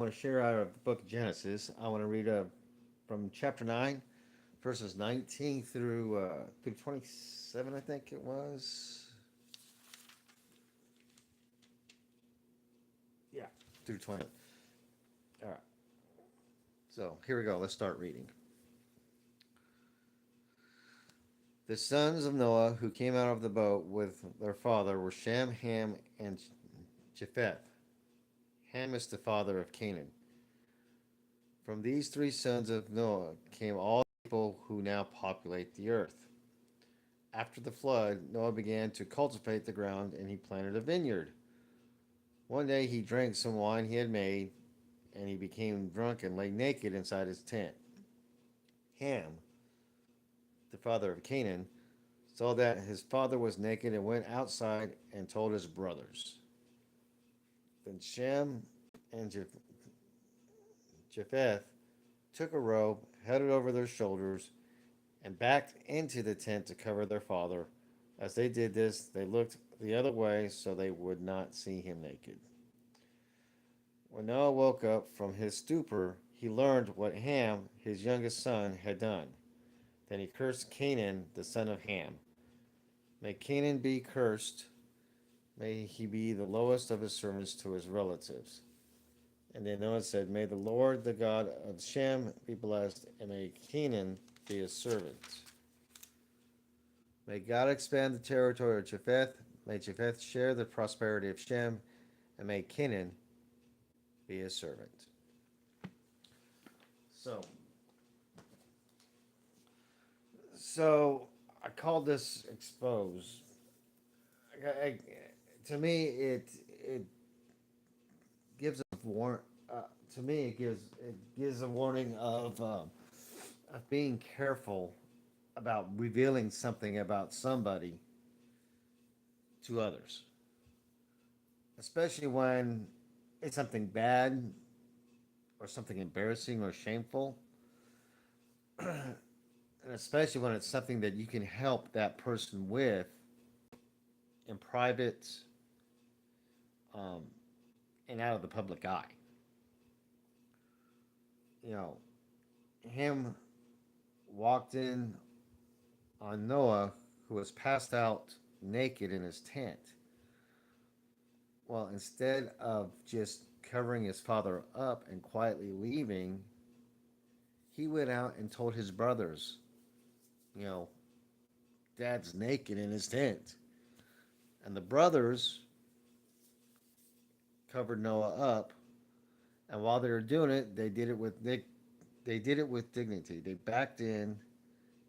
I want to share out of the book of Genesis. I want to read from chapter 9, verses 19 through 27, I think it was. Yeah, through 20. All right. So here we go. Let's start reading. The sons of Noah who came out of the boat with their father were Shem, Ham, and Japheth. Ham is the father of Canaan. From these three sons of Noah came all the people who now populate the earth. After the flood, Noah began to cultivate the ground and he planted a vineyard. One day he drank some wine he had made, and he became drunk and lay naked inside his tent. Ham, the father of Canaan, saw that his father was naked and went outside and told his brothers. Then Shem and Japheth took a robe, held it over their shoulders, and backed into the tent to cover their father. As they did this, they looked the other way so they would not see him naked. When Noah woke up from his stupor, he learned what Ham, his youngest son, had done. Then he cursed Canaan, the son of Ham. May Canaan be cursed. May he be the lowest of his servants to his relatives. And then Noah said, May the Lord, the God of Shem, be blessed, and may Canaan be his servant. May God expand the territory of Japheth. May Japheth share the prosperity of Shem, and may Canaan be his servant. So, so I call this expose. I, to me, it gives a warn. To me, it gives a warning of being careful about revealing something about somebody to others, especially when it's something bad or something embarrassing or shameful, and especially when it's something that you can help that person with in private, um, and out of the public eye. You know, him walked in on Noah, who was passed out naked in his tent. Well, instead of just covering his father up and quietly leaving, he went out and told his brothers, you know, Dad's naked in his tent. And the brothers covered Noah up, and while they were doing it, they did it with dignity. They backed in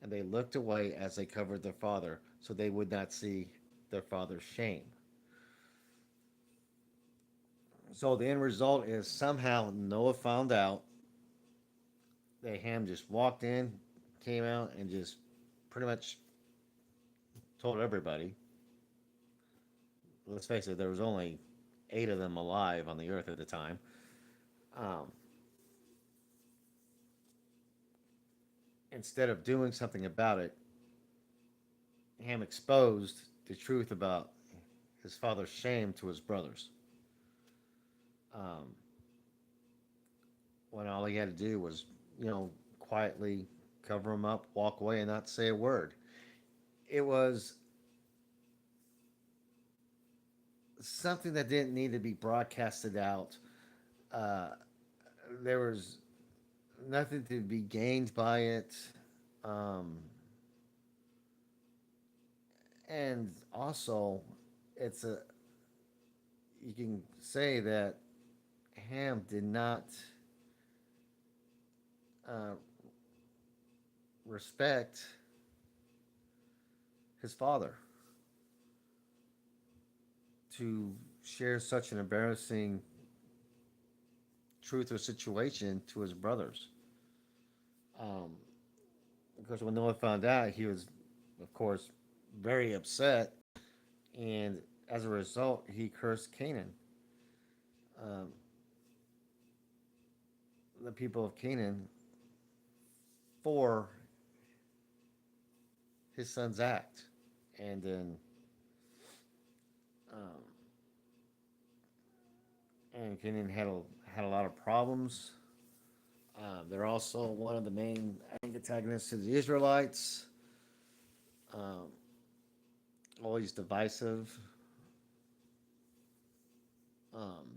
and they looked away as they covered their father so they would not see their father's shame. So the end result is somehow Noah found out that Ham just walked in, came out, and just pretty much told everybody. Let's face it, there was only 8 of them alive on the earth at the time. Um, Instead of doing something about it, Ham exposed the truth about his father's shame to his brothers. Um, when all he had to do was, quietly cover him up, walk away, and not say a word. It was something that didn't need to be broadcasted out. Uh, there was nothing to be gained by it. Um, and also, it's a you can say that Ham did not uh, respect his father to share such an embarrassing truth or situation to his brothers. Um, because when Noah found out, he was, of course, very upset, and as a result, he cursed Canaan. Um, the people of Canaan for his son's act, and then um, and Canaan had a lot of problems. They're also one of the main, I think, antagonists to the Israelites. Um, Always divisive,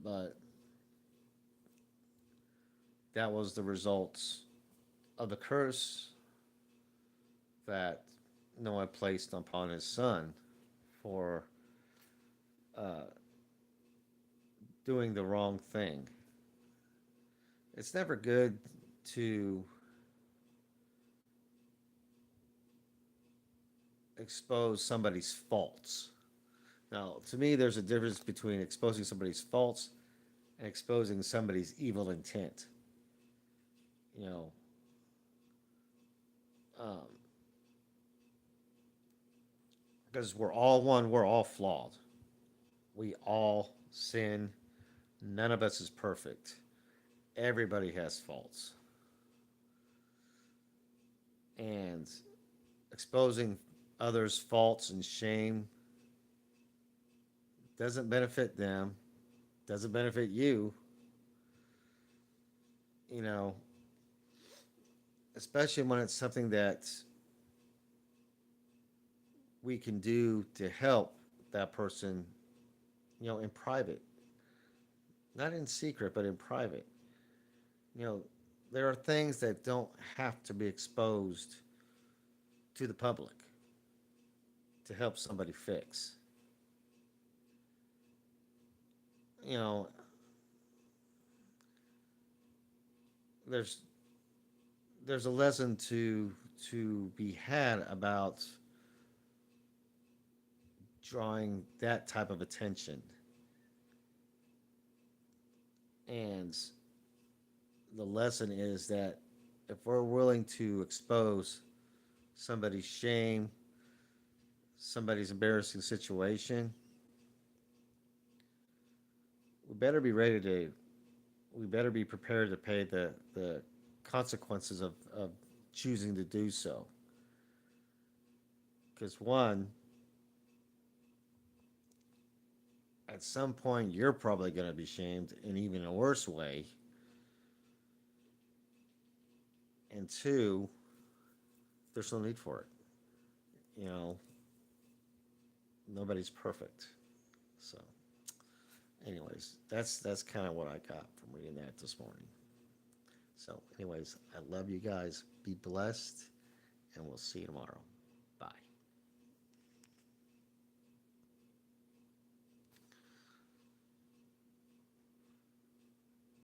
but that was the results of the curse that Noah placed upon his son for uh, doing the wrong thing. It's never good to expose somebody's faults. Now, to me, there's a difference between exposing somebody's faults and exposing somebody's evil intent. You know, um, because we're all one, we're all flawed. We all sin. None of us is perfect. Everybody has faults. And exposing others' faults and shame doesn't benefit them, doesn't benefit you, you know, especially when it's something that we can do to help that person, in private, not in secret, but in private. You know, there are things that don't have to be exposed to the public to help somebody fix. You know, there's there's a lesson to be had about drawing that type of attention. And the lesson is that if we're willing to expose somebody's shame, somebody's embarrassing situation, we better be ready to, we better be prepared to pay the consequences of choosing to do so. Because one, at some point, you're probably going to be shamed in even a worse way. And two, there's no need for it. You know, nobody's perfect. So, anyways, that's kind of what I got from reading that this morning. So, anyways, I love you guys. Be blessed, and we'll see you tomorrow. Bye.